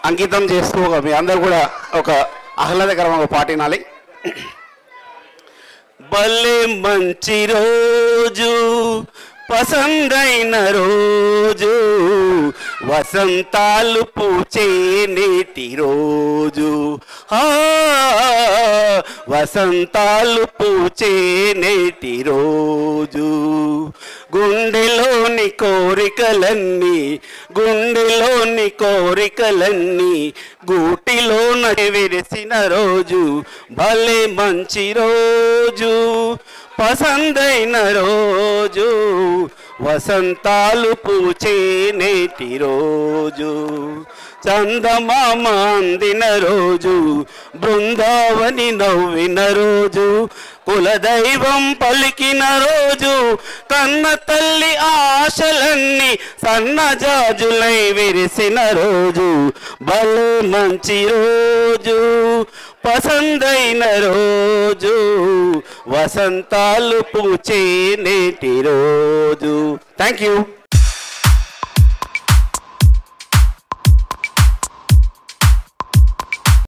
అంకితం చేస్తూ మీ అందరూ కూడా ఒక ఆహ్లాదకరమైన పాట వినాలి. భలే మంచి రోజు పసందైన రోజు వసంతాలు పూచే నేటి రోజు వసంతాలు పూచే నేటి రోజు గుండెలోని కోరికలన్నీ గూటిలోన విరిసిన రోజు భలే మంచి రోజు పసందైన రోజు వసంతాలు పూచే నేటి రోజు చందమామ అందిన రోజు బృందావని నవ్విన రోజు కులదైవం పలికిన రోజు కన్న తల్లి ఆశలన్నీ సన్నజాజులై విరిసిన రోజు భలే మంచి రోజు పసందైన రోజు వసంతాలు పూచే నేటి రోజు. Thank you.